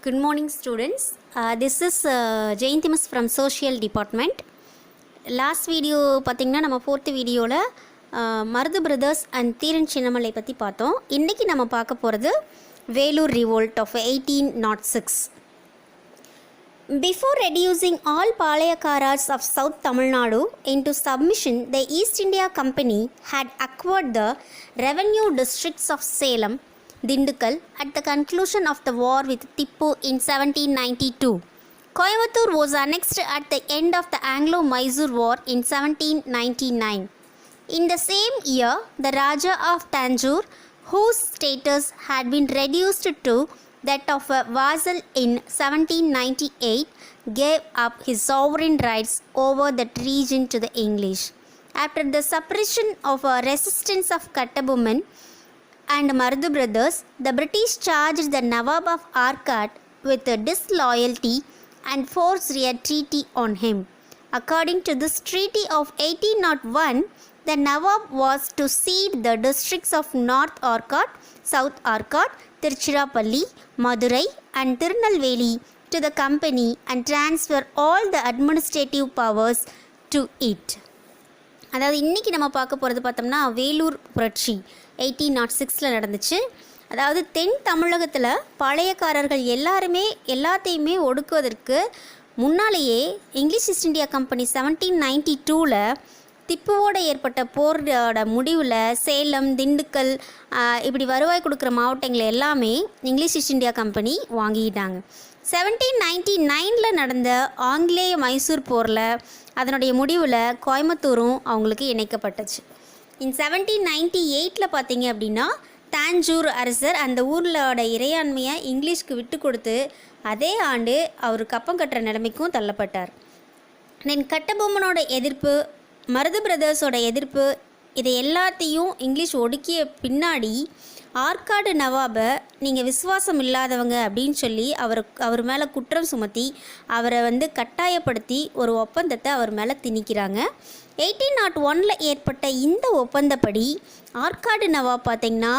Good morning, students. This is Jayanti Miss from Social Department. Last video பார்த்திங்கன்னா நம்ம fourth வீடியோவில் Marudhu brothers and Dheeran Chinnamalai பற்றி பார்த்தோம். இன்றைக்கி நம்ம பார்க்க போகிறது Vellore revolt of 1806. Before reducing all Palayakaras of South Tamil Nadu into submission, the East India Company had acquired the revenue districts of Salem, Dindigul at the conclusion of the war with Tippu in 1792. Coimbatore was annexed at the end of the Anglo-Mysore War in 1799. In the same year, the Raja of Tanjore, whose status had been reduced to that of a vassal in 1798, gave up his sovereign rights over that region to the English. After the suppression of a resistance of Kattabomman and Marudhu brothers, the British charged the Nawab of Arcot with disloyalty and forced a treaty on him. According to this treaty of 1801, the Nawab was to cede the districts of North Arcot, South Arcot, Tiruchirappalli, Madurai and Tirunelveli to the company and transfer all the administrative powers to it. அதாவது இன்றைக்கி நம்ம பார்க்க போகிறது பார்த்தோம்னா வேலூர் புரட்சி 1806 நடந்துச்சு. அதாவது தென் தமிழகத்தில் பாளையக்காரர்கள் எல்லாத்தையுமே ஒடுக்குவதற்கு முன்னாலேயே இங்கிலீஷ் ஈஸ்ட் இந்தியா கம்பெனி 1792 திப்புவோடு ஏற்பட்ட போரோட முடிவில் சேலம், திண்டுக்கல் இப்படி வருவாய் கொடுக்குற மாவட்டங்கள் எல்லாமே இங்கிலீஷ் ஈஸ்ட் இந்தியா கம்பெனி வாங்கிட்டாங்க. 1799 நடந்த ஆங்கிலேய மைசூர் போரில் அதனுடைய முடிவில் கோயம்புத்தூரும் அவங்களுக்கு இணைக்கப்பட்டுச்சு. இன் 1798 பார்த்தீங்க அப்படின்னா தாஞ்சூர் அரசர் அந்த ஊரிலோட இறையாண்மையை இங்கிலீஷ்க்கு விட்டு கொடுத்து அதே ஆண்டு அவர் கப்பம் கட்டுற நிலைமைக்கும் தள்ளப்பட்டார். தென் கட்டபொம்மனோட எதிர்ப்பு, மருது பிரதர்ஸோட எதிர்ப்பு, இதை எல்லாத்தையும் இங்கிலீஷ் ஒடுக்கிய பின்னாடி ஆற்காடு நவாபை நீங்கள் விசுவாசம் இல்லாதவங்க அப்படின்னு சொல்லி அவர் மேலே குற்றம் சுமத்தி அவரை கட்டாயப்படுத்தி ஒரு ஒப்பந்தத்தை அவர் மேலே திணிக்கிறாங்க. 1801 ஏற்பட்ட இந்த ஒப்பந்தப்படி ஆற்காடு நவாப் பார்த்திங்கன்னா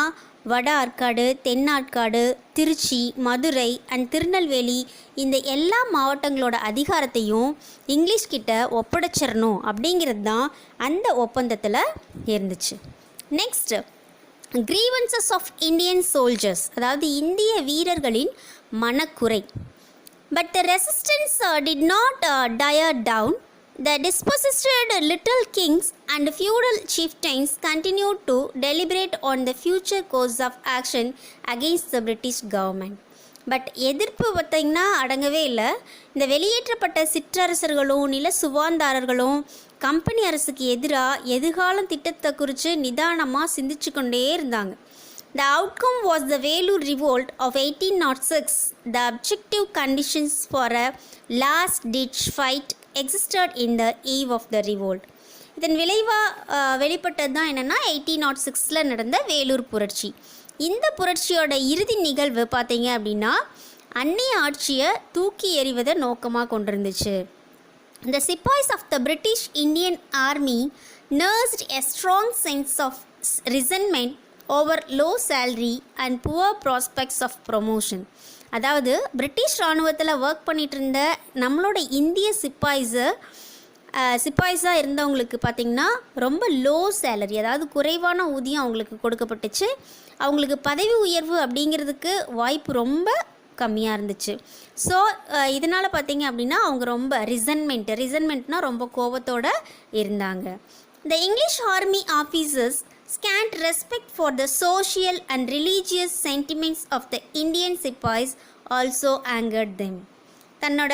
வட ஆற்காடு, தென் ஆற்காடு, திருச்சி, மதுரை அண்ட் திருநெல்வேலி இந்த எல்லா மாவட்டங்களோட அதிகாரத்தையும் இங்கிலீஷ் கிட்ட ஒப்படைச்சிடணும் அப்படிங்கிறது தான் அந்த ஒப்பந்தத்தில் இருந்துச்சு. Next, grievances of Indian soldiers, அதாவது இந்திய வீரர்களின் மனக்குறை. But the resistance did not die down. The dispossessed little kings and feudal chieftains continued to deliberate on the future course of action against the British government. But எதிர்ப்பு பார்த்திங்கன்னா அடங்கவே இல்லை. இந்த வெளியேற்றப்பட்ட சிற்றரசர்களும் நில சுவாந்தாரர்களும் கம்பெனி அரசுக்கு எதிராக எதிர்காலம் திட்டத்தை குறித்து நிதானமாக சிந்திச்சு கொண்டே இருந்தாங்க. The outcome was the Velur Revolt of 1806. The objective conditions for a last-ditch fight existed in the eve of the revolt. இதன் விளைவாக வெளிப்பட்டது தான் என்னென்னா 1806 நடந்த வேலூர் புரட்சி. இந்த புரட்சியோட இறுதி நிகழ்வு பார்த்தீங்க அப்படின்னா அந்நிய ஆட்சியை தூக்கி எறிவதை நோக்கமாக கொண்டிருந்துச்சு. The sepoys of the British Indian Army nursed a strong sense of resentment over low salary and poor prospects of promotion. அதாவது பிரிட்டிஷ் இராணுவத்தில் ஒர்க் பண்ணிகிட்டு இருந்த நம்மளோட இந்திய சிப்பாய்ஸாக இருந்தவங்களுக்கு பார்த்திங்கன்னா ரொம்ப லோ சேலரி, அதாவது குறைவான ஊதியம் அவங்களுக்கு கொடுக்கப்பட்டுச்சு. அவங்களுக்கு பதவி உயர்வு அப்படிங்கிறதுக்கு வாய்ப்பு ரொம்ப கம்மியாக இருந்துச்சு. ஸோ இதனால் பார்த்திங்க அப்படின்னா அவங்க ரொம்ப ரிசன்மெண்ட்னால் ரொம்ப கோபத்தோடு இருந்தாங்க. The English army officers scant respect for the social and religious sentiments of the Indian sepoys also angered them. தன்னோட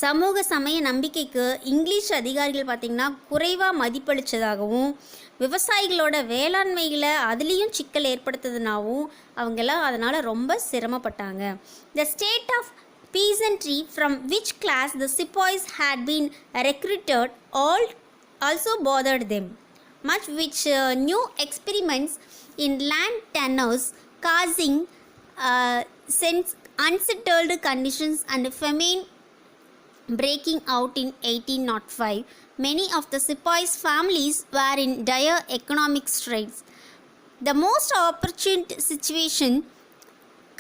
சமூக சமய நம்பிக்கைக்கு இங்கிலீஷ் அதிகாரிகள் பார்த்திங்கன்னா குறைவாக மதிப்பளித்ததாகவும் விவசாயிகளோட வேளாண்மையில் அதுலேயும் சிக்கல் ஏற்படுத்துறதுனாவும் அவங்கெல்லாம் அதனால் ரொம்ப சிரமப்பட்டாங்க. The state of peasantry from which class the sepoys had been recruited also bothered them, much which new experiments in land tenures causing unsettled conditions and famine breaking out in 1805. Many of the sepoys' families were in dire economic straits. The most opportune situation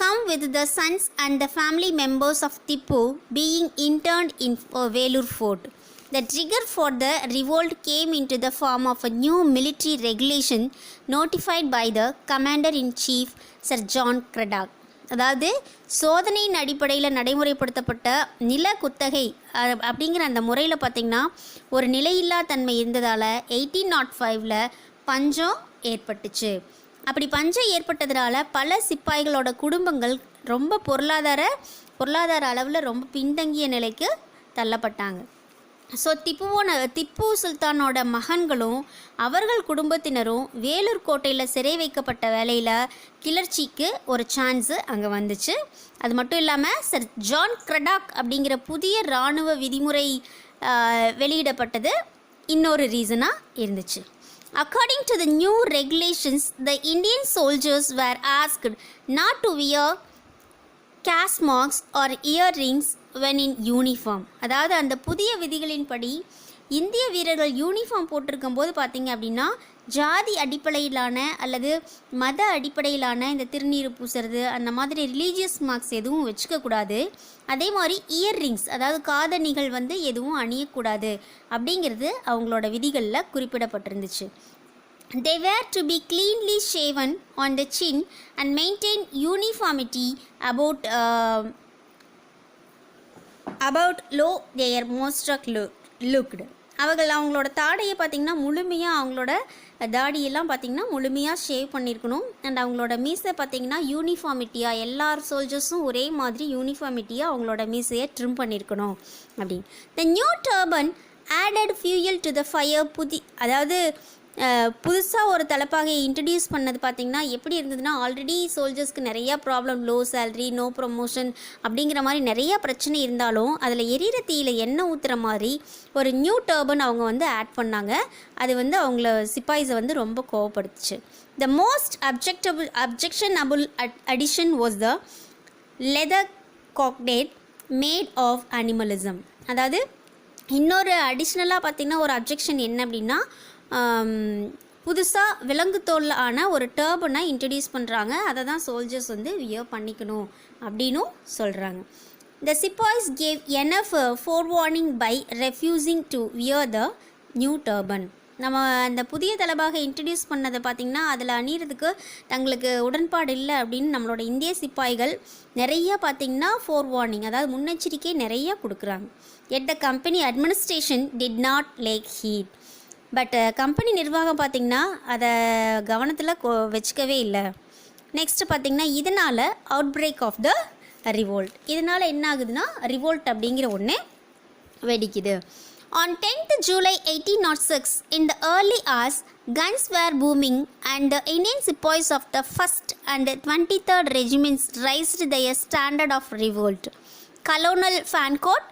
come with the sons and the family members of Tipu being interned in Velur Fort. The trigger for the revolt came into the form of a new military regulation notified by the Commander-in-Chief Sir John Craddock. அதாவது சோதனையின் அடிப்படையில் நடைமுறைப்படுத்தப்பட்ட நில குத்தகை அப்படிங்கிற அந்த முறையில் பார்த்திங்கன்னா ஒரு நிலையில்லா தன்மை இருந்ததால் 1805 பஞ்சம் ஏற்பட்டுச்சு. அப்படி பஞ்சம் ஏற்பட்டதுனால பல சிப்பாய்களோட குடும்பங்கள் ரொம்ப பொருளாதார அளவில் ரொம்ப பின்தங்கிய நிலைக்கு தள்ளப்பட்டாங்க. ஸோ திப்பு சுல்தானோட மகன்களும் அவர்கள் குடும்பத்தினரும் வேலூர் கோட்டையில் சிறை வைக்கப்பட்ட வேளையில் கிளர்ச்சிக்கு ஒரு சான்ஸு அங்கே வந்துச்சு. அது மட்டும் இல்லாமல் சர் ஜான் கிரடாக் அப்படிங்கிற புதிய இராணுவ விதிமுறை வெளியிடப்பட்டது இன்னொரு ரீசனாக இருந்துச்சு. According to the new regulations, the Indian soldiers were asked not to wear caste marks or earrings when in uniform. அதாவது அந்த புதிய விதிகளின்படி இந்திய வீரர்கள் யூனிஃபார்ம் போட்டிருக்கும் போது பார்த்திங்க அப்படின்னா ஜாதி அடிப்படையிலான அல்லது மத அடிப்படையிலான இந்த திருநீறு பூசுறது அந்த மாதிரி ரிலீஜியஸ் மார்க்ஸ் எதுவும் வச்சுக்கக்கூடாது. அதே மாதிரி இயர்ரிங்ஸ் அதாவது காதணிகள் எதுவும் அணியக்கூடாது அப்படிங்கிறது அவங்களோட விதிகளில் குறிப்பிடப்பட்டிருந்துச்சு. They were to be cleanly shaven on the chin and maintain uniformity about low their most looked. அவங்களோட தாடையை பார்த்திங்கன்னா முழுமையாக அவங்களோட தாடியெல்லாம் பார்த்திங்கன்னா முழுமையாக ஷேவ் பண்ணியிருக்கணும். அண்ட் அவங்களோட மீசை பார்த்திங்கன்னா யூனிஃபார்மிட்டியாக எல்லா சோல்ஜர்ஸும் ஒரே மாதிரி யூனிஃபார்மிட்டியாக அவங்களோட மீசையை ட்ரிம் பண்ணியிருக்கணும் அப்படின்னு. The new turban added fuel to the fire. அதாவது புதுசாக ஒரு தலைப்பாகையை இன்ட்ரடியூஸ் பண்ணது பார்த்திங்கன்னா எப்படி இருந்ததுன்னா ஆல்ரெடி சோல்ஜர்ஸ்க்கு நிறையா problem, low salary, no promotion அப்படிங்கிற மாதிரி நிறையா பிரச்சனை இருந்தாலும் அதில் எரியிற தீயில் எண்ணெய் ஊற்றுற மாதிரி ஒரு நியூ டர்பன் அவங்க ஆட் பண்ணாங்க. அது அவங்கள சிப்பாய்ஸை ரொம்ப கோவப்படுத்துச்சு. The most objectionable addition was the leather cockade made of animalism. அதாவது இன்னொரு அடிஷ்னலாக பார்த்திங்கன்னா ஒரு அப்ஜெக்ஷன் என்ன அப்படின்னா புதுசாக விலங்கு தோல் ஆன ஒரு டர்பனை இன்ட்ரடியூஸ் பண்ணுறாங்க. அதை தான் சோல்ஜர்ஸ் வியர் பண்ணிக்கணும் அப்படின்னும் சொல்கிறாங்க. The sepoys gave enough forewarning by refusing to wear the new turban. நம்ம அந்த புதிய தலைப்பாக இன்ட்ரடியூஸ் பண்ணதை பார்த்திங்கன்னா அதில் அணிகிறதுக்கு தங்களுக்கு உடன்பாடு இல்லை அப்படின்னு நம்மளோட இந்திய சிப்பாய்கள் நிறைய பார்த்திங்கன்னா ஃபோர்வார்னிங் அதாவது முன்னெச்சரிக்கை நிறைய கொடுக்குறாங்க. Yet the company administration did not take heed. But company நிர்வாகம் பார்த்திங்கன்னா அதை கவனத்தில் வச்சுக்கவே இல்லை. நெக்ஸ்ட்டு பார்த்திங்கன்னா இதனால் outbreak of the revolt. இதனால் என்ன ஆகுதுன்னா ரிவோல்ட் அப்படிங்கிற ஒன்று வெடிக்குது. On 10th July 1806, in the early hours, guns were booming and the Indian sepoys of the 1st and 23rd regiments raised their standard of revolt. Colonel Fancourt,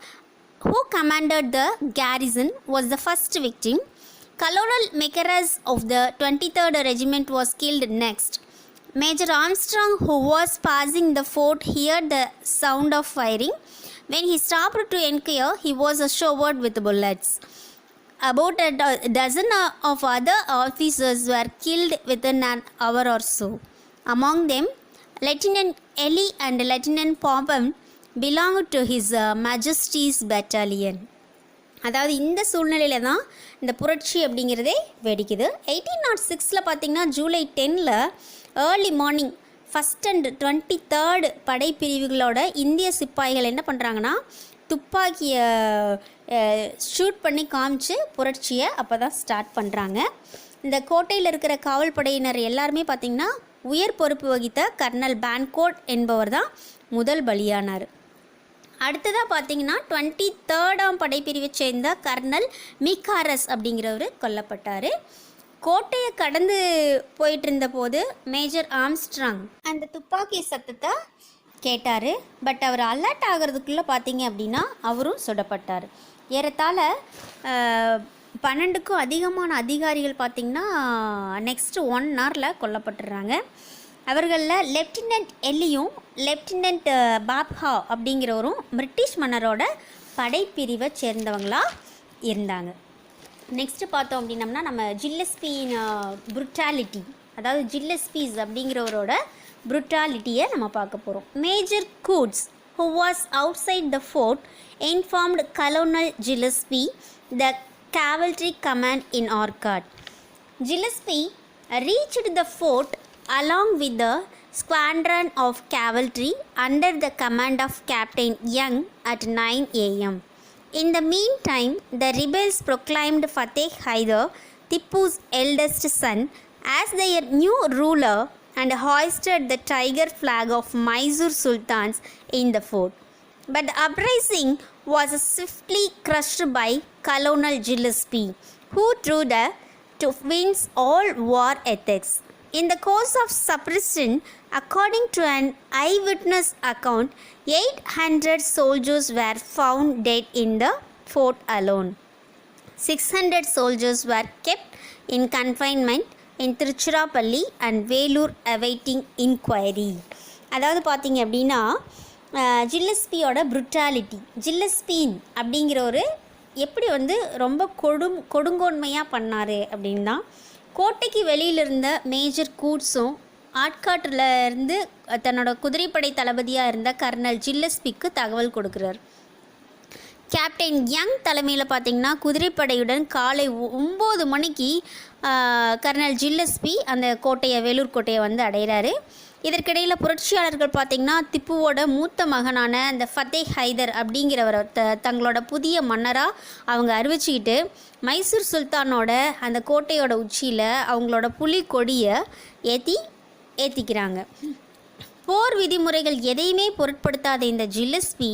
who commanded the garrison, was the first victim. Colonel Macaraz of the 23rd Regiment was killed next. Major Armstrong, who was passing the fort, heard the sound of firing. When he stopped to inquire, he was showered with bullets. About a dozen of other officers were killed within an hour or so. Among them, Lieutenant Ely and Lieutenant Popham belonged to His Majesty's battalion. அதாவது இந்த சூழ்நிலையில் தான் இந்த புரட்சி அப்படிங்கிறதே வெடிக்குது. 1806 பார்த்திங்கன்னா July 10 early morning 1st and 23rd படைப்பிரிவுகளோட இந்திய சிப்பாய்கள் என்ன பண்ணுறாங்கன்னா துப்பாக்கியை ஷூட் பண்ணி காமிச்சு புரட்சியை அப்போ தான் ஸ்டார்ட் பண்ணுறாங்க. இந்த கோட்டையில் இருக்கிற காவல் படையினர் எல்லாருமே பார்த்திங்கன்னா உயர் பொறுப்பு வகித்த கர்னல் பான்கோட் என்பவர் தான் முதல் பலியானார். அடுத்ததாக பார்த்தீங்கன்னா 23rd படைப்பிரிவை சேர்ந்த கர்னல் மிகாரஸ் அப்படிங்கிறவர் கொல்லப்பட்டார். கோட்டையை கடந்து போயிட்டு இருந்த போது மேஜர் ஆம்ஸ்ட்ராங் அந்த துப்பாக்கி சத்தத்தை கேட்டார். பட் அவர் அலர்ட் ஆகிறதுக்குள்ளே பார்த்தீங்க அப்படின்னா அவரும் சுடப்பட்டார். ஏறத்தாழ 12க்கும் அதிகமான அதிகாரிகள் பார்த்திங்கன்னா நெக்ஸ்ட் 1 hour கொல்லப்பட்டுறாங்க. அவர்களில் லெப்டினன்ட் எல்லியும் லெப்டினன்ட் பாப்ஹா அப்படிங்கிறவரும் பிரிட்டிஷ் மன்னரோட படைப்பிரிவை சேர்ந்தவங்களாக இருந்தாங்க. நெக்ஸ்ட்டு பார்த்தோம் அப்படின்னம்னா நம்ம ஜில்லஸ்பியின் புருட்டாலிட்டி, அதாவது ஜில்லஸ்பீஸ் அப்படிங்கிறவரோட ப்ரூட்டாலிட்டியை நம்ம பார்க்க போகிறோம். Major goods who was outside the fort informed Colonel Gillespie, the cavalry command in Orchard. Gillespie reached the fort along with the squadron of cavalry under the command of Captain Young at 9 a.m. In the meantime, the rebels proclaimed Fateh Haider, Tipu's eldest son, as their new ruler and hoisted the tiger flag of Mysore Sultans in the fort. But the uprising was swiftly crushed by Colonel Gillespie, who drew to wins all war ethics. In the course of suppression, according to an eyewitness account, 800 soldiers were found dead in the fort alone. 600 soldiers were kept in confinement in Tiruchirappalli and Velur awaiting inquiry. அதாவது பார்த்தீங்க அப்படின்னா ஜில்லஸ்பியோட brutality, ஜில்லஸ்பீன் அப்படிங்கிற ஒரு எப்படி வந்து ரொம்ப கொடுங்கோன்மையாக பண்ணார் அப்படின்னு தான் கோட்டைக்கு வெளியில் இருந்த மேஜர் கூட்ஸும் ஆட்காட்டில் இருந்து தன்னோட குதிரைப்படை தளபதியாக இருந்த கர்னல் ஜில்லஸ்பிக்கு தகவல் கொடுக்குறார். கேப்டன் யங் தலைமையில் பார்த்திங்கன்னா குதிரைப்படையுடன் காலை 9 மணிக்கு கர்னல் ஜில்லஸ்பி அந்த கோட்டையை, வேலூர் கோட்டையை வந்து அடைகிறாரு. இதற்கிடையில் புரட்சியாளர்கள் பார்த்திங்கன்னா திப்புவோட மூத்த மகனான அந்த ஃபத்தே ஹைதர் அப்படிங்கிறவரை தங்களோட புதிய மன்னராக அவங்க அறிவிச்சுக்கிட்டு மைசூர் சுல்தானோட அந்த கோட்டையோட உச்சியில் அவங்களோட புலி கொடியை ஏற்றிக்கிறாங்க. போர் விதிமுறைகள் எதையுமே பொருட்படுத்தாத இந்த ஜில்லஸ்பி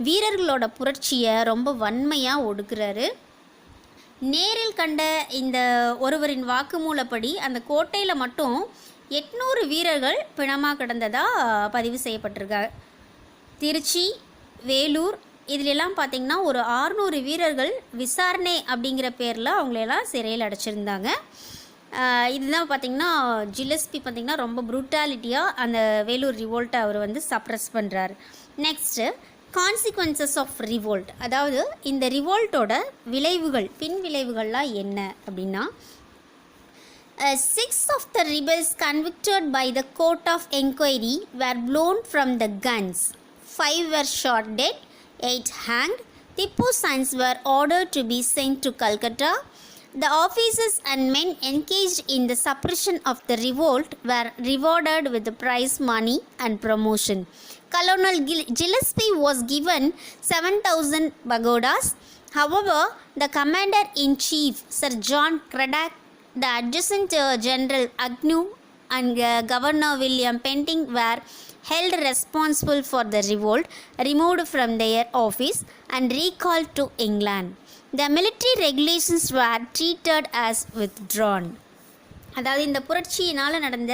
வீரர்களோட புரட்சியை ரொம்ப வன்மையாக ஒடுக்குறாரு. நேரில் கண்ட இந்த ஒருவரின் வாக்குமூலப்படி அந்த கோட்டையில் மட்டும் 800 வீரர்கள் பிணமாக கிடந்ததாக பதிவு செய்யப்பட்டிருக்காங்க. திருச்சி, வேலூர் இதிலெல்லாம் பார்த்திங்கன்னா ஒரு 600 வீரர்கள் விசாரணை அப்படிங்கிற பேரில் அவங்களெல்லாம் சிறையில் அடைச்சிருந்தாங்க. இதுதான் பார்த்திங்கன்னா ஜில்லஸ்பி பார்த்திங்கன்னா ரொம்ப ப்ரூட்டாலிட்டியாக அந்த வேலூர் ரிவோல்ட்டை அவர் வந்து சப்ரஸ் பண்ணுறாரு. நெக்ஸ்ட்டு கான்சிக்வன்சஸ் ஆஃப் ரிவோல்ட், அதாவது இந்த ரிவோல்ட்டோட விளைவுகள், பின் விளைவுகள்லாம் என்ன அப்படின்னா 6 of the rebels convicted by the court of inquiry were blown from the guns. 5 were shot dead, 8 hanged. Tipu's sons were ordered to be sent to Calcutta. The officers and men engaged in the suppression of the revolt were rewarded with the prize money and promotion. Colonel Gillespie was given 7,000 pagodas. However, the commander-in-chief, Sir John Craddock, the adjutant general Agnew and Governor William Penting were held responsible for the revolt, removed from their office and recalled to England. The military regulations were treated as withdrawn. அதாவது இந்த புரட்சியினால் நடந்த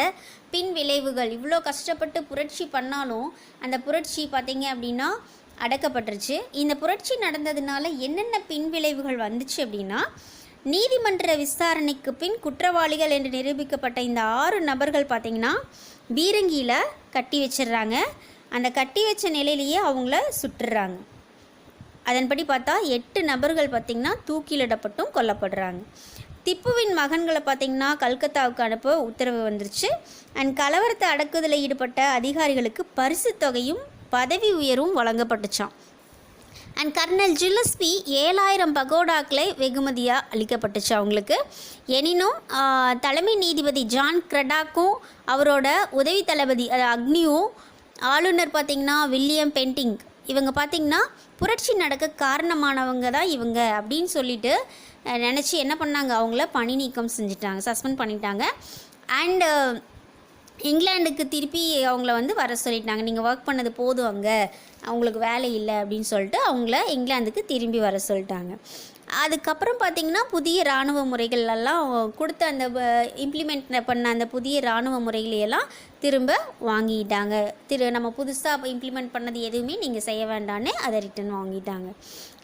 பின் விளைவுகள், இவ்வளோ கஷ்டப்பட்டு புரட்சி பண்ணாலும் அந்த புரட்சி பார்த்திங்க அப்படின்னா அடக்கப்பட்டுருச்சு. இந்த புரட்சி நடந்ததுனால என்னென்ன பின் விளைவுகள் வந்துச்சு அப்படின்னா, நீதிமன்ற விசாரணைக்கு பின் குற்றவாளிகள் என்று நிரூபிக்கப்பட்ட இந்த 6 நபர்கள் பார்த்திங்கன்னா பீரங்கியில் கட்டி வச்சிடுறாங்க. அந்த கட்டி வச்ச நிலையிலேயே அவங்கள சுட்டுறாங்க. அதன்படி பார்த்தா 8 நபர்கள் பார்த்திங்கன்னா தூக்கிலிடப்பட்டும் கொல்லப்படுறாங்க. திப்புவின் மகன்களை பார்த்திங்கன்னா கல்கத்தாவுக்கு அனுப்ப உத்தரவு வந்துருச்சு. அண்ட் கலவரத்தை அடக்குதலில் ஈடுபட்ட அதிகாரிகளுக்கு பரிசு தொகையும் பதவி உயர்வும் வழங்கப்பட்டுச்சான். அண்ட் கர்னல் ஜில்லஸ்பி 7000 பகோடாக்களை வெகுமதியாக அளிக்கப்பட்டுச்சு அவங்களுக்கு. எனினும் தலைமை நீதிபதி ஜான் கிரடாக்கும் அவரோட உதவி தளபதி அக்னியும் ஆளுநர் பார்த்திங்கன்னா வில்லியம் பென்டிங் இவங்க பார்த்திங்கன்னா புரட்சி நடக்க காரணமானவங்க தான் இவங்க அப்படின்னு சொல்லிட்டு நினச்சி என்ன பண்ணாங்க, அவங்கள பணி நீக்கம் செஞ்சிட்டாங்க, சஸ்பெண்ட் பண்ணிட்டாங்க. அண்டு இங்கிலாந்துக்கு திருப்பி அவங்கள வந்து வர சொல்லிட்டாங்க. நீங்கள் ஒர்க் பண்ணது போதும், அங்கே அவங்களுக்கு வேலை இல்லை அப்படின்னு சொல்லிட்டு அவங்கள இங்கிலாந்துக்கு திரும்பி வர சொல்லிட்டாங்க. அதுக்கப்புறம் பார்த்திங்கன்னா புதிய இராணுவ முறைகளெல்லாம் கொடுத்த அந்த இம்ப்ளிமெண்ட் பண்ண அந்த புதிய இராணுவ முறைகளையெல்லாம் திரும்ப வாங்கிட்டாங்க. நம்ம புதுசாக இம்ப்ளிமெண்ட் பண்ணது எதுவுமே நீங்கள் செய்ய வேண்டான்னு அதை ரிட்டன் வாங்கிட்டாங்க.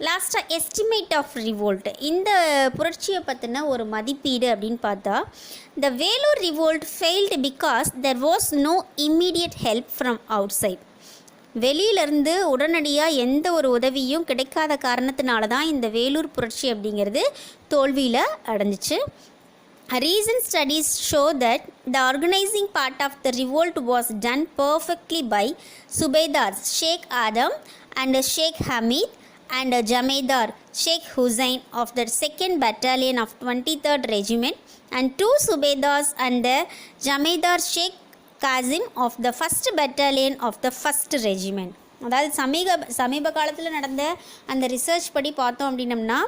லாஸ்ட்டாக எஸ்டிமேட் ஆஃப் ரிவோல்ட், இந்த புரட்சியை பற்றின ஒரு மதிப்பீடு அப்படின்னு பார்த்தா, the Vellore revolt failed because there was no immediate help from outside. வெளியிலேருந்து உடனடியாக எந்த ஒரு உதவியும் கிடைக்காத காரணத்தினால தான் இந்த வேலூர் புரட்சி அப்படிங்கிறது தோல்வியில் அடைஞ்சிச்சு. Recent studies show that the organizing part of the revolt was done perfectly by Subedars Sheikh Adam and Sheikh Hamid and Jamedar Sheikh Hussain of the 2nd Battalion of 23rd Regiment and 2 Subedars and Jamedar Sheikh Kazim of the 1st Battalion of the 1st Regiment. அதாவது சமீப காலத்தில் நடந்த அந்த research படி பார்த்தோம் அப்படின்னம்னா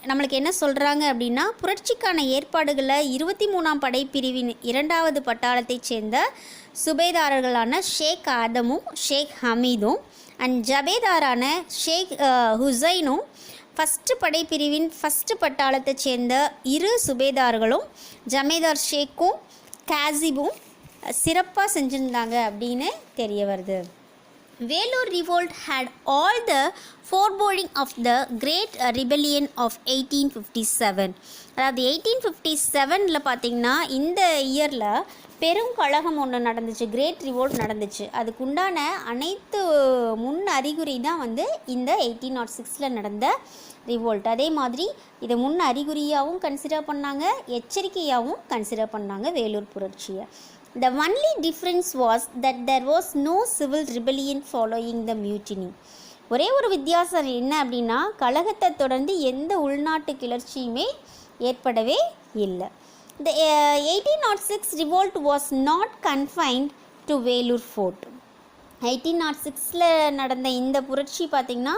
நம்மளுக்கு என்ன சொல்கிறாங்க அப்படின்னா, புரட்சிக்கான ஏற்பாடுகளில் 23ஆம் படைப்பிரிவின் 2வது பட்டாளத்தைச் சேர்ந்த சுபேதாரர்களான ஷேக் ஆதமும் ஷேக் ஹமீதும் அண்ட் ஜபேதாரான ஷேக் ஹுசைனும் 1st படைப்பிரிவின் 1st பட்டாளத்தைச் சேர்ந்த 2 சுபேதார்களும் ஜமேதார் ஷேக்கும் காசிபும் சிறப்பாக செஞ்சுருந்தாங்க அப்படின்னு தெரிய வருது. Vellore revolt had all the foreboding of the Great Rebellion of 1857. அதாவது 1857 பார்த்திங்கன்னா இந்த இயரில் பெரும் கழகம் ஒன்று நடந்துச்சு, கிரேட் ரிவோல்ட் நடந்துச்சு. அதுக்குண்டான அனைத்து முன் அறிகுறி தான் வந்து இந்த 1806 நடந்த ரிவோல்ட். அதே மாதிரி இதை முன் அறிகுறியாகவும் கன்சிடர் பண்ணாங்க, எச்சரிக்கையாகவும் கன்சிடர் பண்ணாங்க வேலூர் புரட்சியை. The only difference was that there was no civil rebellion following the mutiny. ஒரே ஒரு வித்தியாசம் என்ன அப்படின்னா, கழகத்தை தொடர்ந்து எந்த உள்நாட்டு கிளர்ச்சியுமே ஏற்படவே இல்லை. The 1806 revolt was not confined to Vellore fort. 1806 நடந்த இந்த புரட்சி பார்த்திங்கன்னா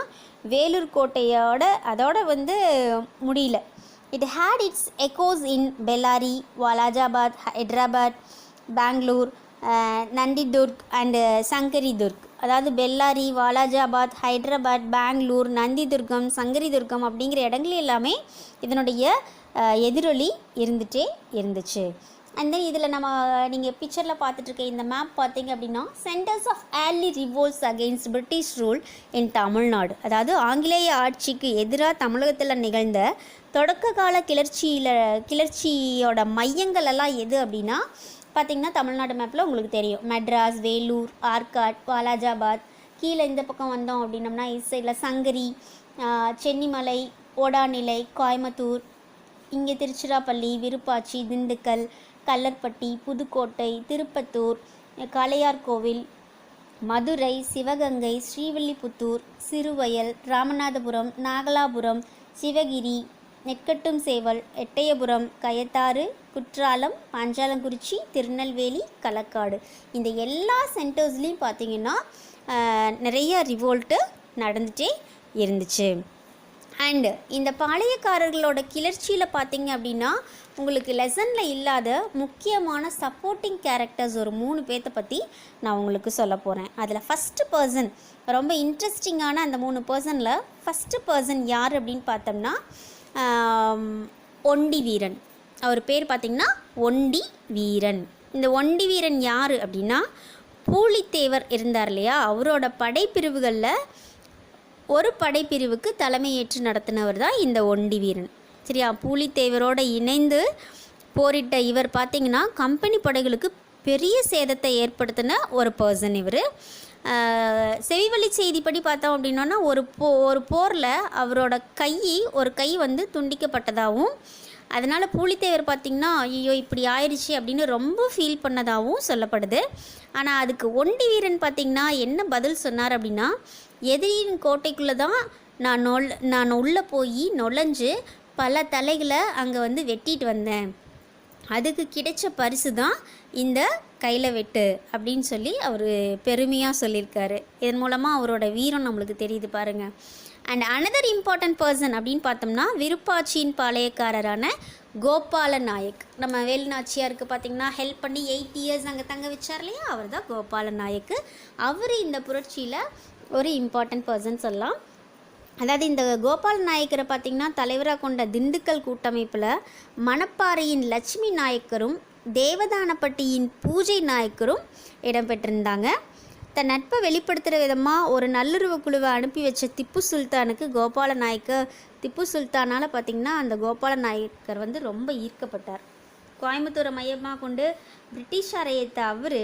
வேலூர் கோட்டையோட அதோட வந்து முடியல. It had its echoes in Bellary, Walajabad, Hyderabad, Bangalore, Nandidurg and Sankaridurg. அதாவது பெல்லாரி, வாலாஜாபாத், ஹைதராபாத், பெங்களூர், நந்திதுர்கம், சங்கரிதுர்கம் அப்படிங்கிற இடங்கள் எல்லாமே இதனுடைய எதிரொலி இருந்துகிட்டே இருந்துச்சு. அண்ட் தென் இதில் நீங்கள் பிக்சரில் பார்த்துட்ருக்க இந்த மேப் பார்த்தீங்க அப்படின்னா, centres of early revolts against British rule in Tamil Nadu. அதாவது ஆங்கிலேய ஆட்சிக்கு எதிராக தமிழகத்தில் நிகழ்ந்த தொடக்க கால கிளர்ச்சியோட மையங்கள் எல்லாம் எது அப்படின்னா பார்த்திங்கன்னா, தமிழ்நாடு மேப்பில் உங்களுக்கு தெரியும். மெட்ராஸ், வேலூர், ஆர்காட், வாலாஜாபாத். கீழே இந்த பக்கம் வந்தோம் அப்படின்னம்னா இஸ் சைடில் சங்கரி, சென்னிமலை, ஓடாநிலை, கோயம்புத்தூர், இங்கே திருச்சிராப்பள்ளி, விருப்பாச்சி, திண்டுக்கல், கல்லற்பட்டி, புதுக்கோட்டை, திருப்பத்தூர், காளையார்கோவில், மதுரை, சிவகங்கை, ஸ்ரீவில்லிபுத்தூர், சிறுவயல், ராமநாதபுரம், நாகலாபுரம், சிவகிரி, நெற்கட்டும் சேவல், எட்டயபுரம், கயத்தாறு, குற்றாலம், பாஞ்சாலங்குறிச்சி, திருநெல்வேலி, களக்காடு. இந்த எல்லா சென்டர்ஸ்லேயும் பார்த்திங்கன்னா நிறைய ரிவோல்ட்டு நடந்துகிட்டே இருந்துச்சு. அண்டு இந்த பாளையக்காரர்களோட கிளர்ச்சியில் பார்த்திங்க அப்படின்னா உங்களுக்கு லெசனில் இல்லாத முக்கியமான சப்போர்ட்டிங் கேரக்டர்ஸ் ஒரு 3 பேர்த்தை பற்றி நான் உங்களுக்கு சொல்ல போகிறேன். அதில் ஃபஸ்ட்டு பர்சன் ரொம்ப இன்ட்ரெஸ்டிங்கான அந்த 3 பர்சனில் ஃபஸ்ட்டு பர்சன் யார் அப்படின்னு பார்த்தோம்னா ஒண்டி வீரன். அவர் பேர் பார்த்திங்கன்னா ஒண்டி வீரன். இந்த ஒண்டி வீரன் யார் அப்படின்னா, பூலித்தேவர் இருந்தார் இல்லையா, அவரோட படைப்பிரிவுகளில் ஒரு படைப்பிரிவுக்கு தலைமையேற்று நடத்தினவர் தான் இந்த ஒண்டி வீரன். சரியா, பூலித்தேவரோடு இணைந்து போரிட்ட இவர் பார்த்திங்கன்னா கம்பெனி படைகளுக்கு பெரிய சேதத்தை ஏற்படுத்தின ஒரு பர்சன் இவர். செவிவழி செய்திப்படி பார்த்தோம் அப்படின்னா ஒரு போரில் அவரோட ஒரு கை வந்து துண்டிக்கப்பட்டதாகவும், அதனால் பூலித்தேவர் பார்த்திங்கன்னா ஐயோ இப்படி ஆயிடுச்சு அப்படின்னு ரொம்ப ஃபீல் பண்ணதாகவும் சொல்லப்படுது. ஆனால் அதுக்கு ஒண்டி வீரன் பார்த்திங்கன்னா என்ன பதில் சொன்னார் அப்படின்னா, எதிரியின் கோட்டைக்குள்ளே தான் நான் உள்ளே போய் நுழைஞ்சு பல தலைகளை அங்கே வந்து வெட்டிட்டு வந்தேன், அதுக்கு கிடைச்ச பரிசு தான் இந்த கையில் வெட்டு அப்படின்னு சொல்லி அவர் பெருமையாக சொல்லியிருக்காரு. இதன் மூலமாக அவரோட வீரம் நம்மளுக்கு தெரியுது பாருங்கள். அண்ட் அனதர் இம்பார்ட்டன்ட் பர்சன் அப்படின்னு பார்த்தோம்னா விருப்பாட்சியின் பாளையக்காரரான கோபால நாயக். நம்ம வேலுநாச்சியாருக்கு பார்த்திங்கன்னா ஹெல்ப் பண்ணி 8 இயர்ஸ் அங்கே தங்க வச்சார் இல்லையா, அவர் தான் கோபால நாயக்கு. அவர் இந்த புரட்சியில் ஒரு இம்பார்ட்டன்ட் பர்சன் சொல்லலாம். அதாவது இந்த கோபால நாயக்கரை பார்த்திங்கன்னா தலைவராக கொண்ட திண்டுக்கல் கூட்டமைப்பில் மணப்பாறையின் லட்சுமி நாயக்கரும் தேவதானப்பட்டியின் பூஜை நாயக்கரும் இடம்பெற்றிருந்தாங்க. தன் நட்பை வெளிப்படுத்துகிற விதமாக ஒரு நல்லுறவு குழுவை அனுப்பி வச்ச திப்பு சுல்தானுக்கு திப்பு சுல்தானால் பார்த்திங்கன்னா அந்த கோபால நாயக்கர் வந்து ரொம்ப ஈர்க்கப்பட்டார். கோயம்புத்தூரை மையமாக கொண்டு பிரிட்டிஷாரை ஏற்ற அவர்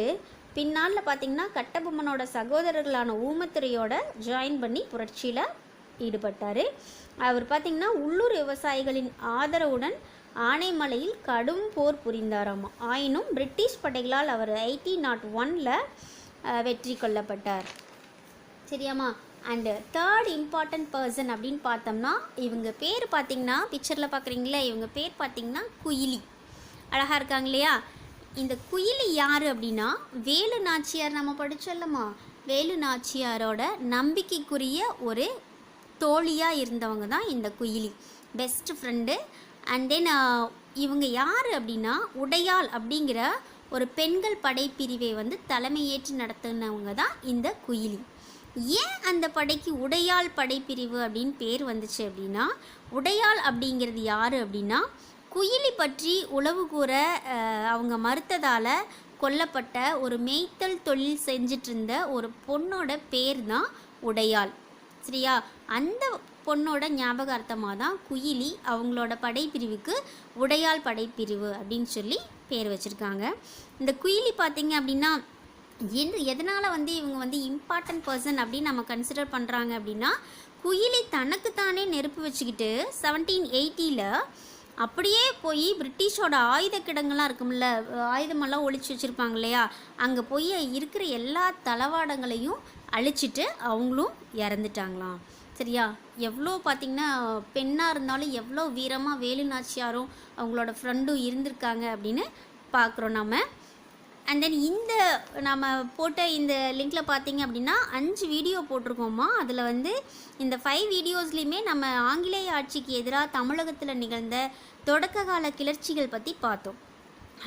பின்னால் பார்த்திங்கன்னா கட்டபொம்மனோட சகோதரர்களான ஊமத்துறையோட ஜாயின் பண்ணி புரட்சியில் ஈடுபட்டார். அவர் பார்த்திங்கன்னா உள்ளூர் விவசாயிகளின் ஆதரவுடன் ஆனைமலையில் கடும் போர் புரிந்தாராமா. ஆயினும் பிரிட்டிஷ் படைகளால் அவர் 1801 வெற்றி கொள்ளப்பட்டார். சரியாம்மா. அண்டு தேர்ட் இம்பார்ட்டன்ட் பர்சன் அப்படின்னு பார்த்தோம்னா இவங்க பேர் பார்த்திங்கன்னா பிக்சரில் பார்க்குறீங்களே, இவங்க பேர் பார்த்திங்கன்னா குயிலி. அழகாக இருக்காங்க இல்லையா? இந்த குயிலி யார் அப்படின்னா வேலு நாச்சியார், நம்ம படிச்சோல்லம்மா, வேலு நாச்சியாரோட நம்பிக்கைக்குரிய ஒரு தோழியாக இருந்தவங்க தான் இந்த Kuyili, best friend. And then இவங்க யார் அப்படின்னா உடையாள் அப்படிங்கிற ஒரு பெண்கள் படைப்பிரிவை வந்து தலைமையேற்று நடத்தினவங்க தான் இந்த குயிலி. ஏன் அந்த படைக்கு உடையாள் படைப்பிரிவு அப்படின்னு பேர் வந்துச்சு அப்படின்னா, உடையாள் அப்படிங்கிறது யார் அப்படின்னா குயிலி பற்றி உளவு கூற அவங்க மறுத்ததால் கொல்லப்பட்ட ஒரு மேய்த்தல் தொழில் செஞ்சிட்டு இருந்த ஒரு பொண்ணோட பேர் தான் உடையாள். சரியா? அந்த பொண்ணோட ஞாபகார்த்தமாக தான் குயிலி அவங்களோட படைப்பிரிவுக்கு உடையாள் படைப்பிரிவு அப்படின்னு சொல்லி பேர் வச்சுருக்காங்க. இந்த குயிலி பார்த்திங்க அப்படின்னா எதனால் வந்து இவங்க வந்து இம்பார்ட்டன்ட் பர்சன் அப்படின்னு நம்ம கன்சிடர் பண்ணுறாங்க அப்படின்னா, குயிலி தனக்குத்தானே நெருப்பு வச்சுக்கிட்டு 1780 அப்படியே போய் பிரிட்டிஷோட ஆயுத கிடங்கெல்லாம் இருக்கும்ல, ஆயுதமெல்லாம் ஒழிச்சு வச்சுருப்பாங்க இல்லையா, அங்கே போய் இருக்கிற எல்லா தளவாடங்களையும் அழிச்சிட்டு அவங்களும் இறந்துட்டாங்களாம். சரியா? எவ்வளோ பார்த்திங்கன்னா பெண்ணாக இருந்தாலும் எவ்வளோ வீரமாக வேலு நாச்சியாரும் அவங்களோட ஃப்ரெண்டும் இருந்திருக்காங்க அப்படின்னு பார்க்குறோம் நம்ம. அண்ட் தென் இந்த நம்ம போட்ட இந்த லிங்க்கில் பார்த்திங்க அப்படின்னா 5 வீடியோ போட்டிருக்கோமா. அதில் வந்து இந்த 5 வீடியோஸ்லேயுமே நம்ம ஆங்கிலேய ஆட்சிக்கு எதிராக தமிழகத்தில் நிகழ்ந்த தொடக்க கால கிளர்ச்சிகள் பற்றி பார்த்தோம்.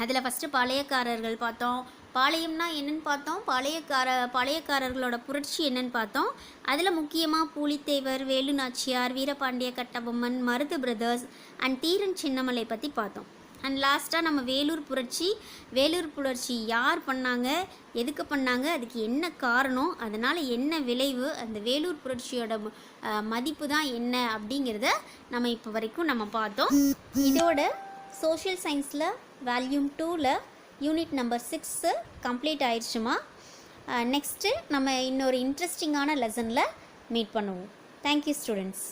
அதில் ஃபஸ்ட்டு பாளையக்காரர்கள் பார்த்தோம், பாளையம்னா என்னென்னு பார்த்தோம், பாளையக்காரர்களோட புரட்சி என்னென்னு பார்த்தோம். அதில் முக்கியமாக பூலித்தேவர், வேலு நாச்சியார், வீரபாண்டிய கட்டபொம்மன், மருது பிரதர்ஸ் அண்ட் தீரன் சின்னமலை பற்றி பார்த்தோம். அண்ட் லாஸ்ட்டாக நம்ம வேலூர் புரட்சி யார் பண்ணாங்க, எதுக்கு பண்ணாங்க, அதுக்கு என்ன காரணம், அதனால் என்ன விளைவு, அந்த வேலூர் புரட்சியோட மதிப்பு தான் என்ன அப்படிங்கிறத நம்ம இப்போ வரைக்கும் நம்ம பார்த்தோம். இதோட சோஷியல் சயின்ஸில் வால்யூம் 2 யூனிட் நம்பர் 6 கம்ப்ளீட் ஆயிடுச்சுமா. நெக்ஸ்ட்டு நம்ம இன்னொரு இன்ட்ரெஸ்டிங்கான லெசனில் மீட் பண்ணுவோம். Thank you students.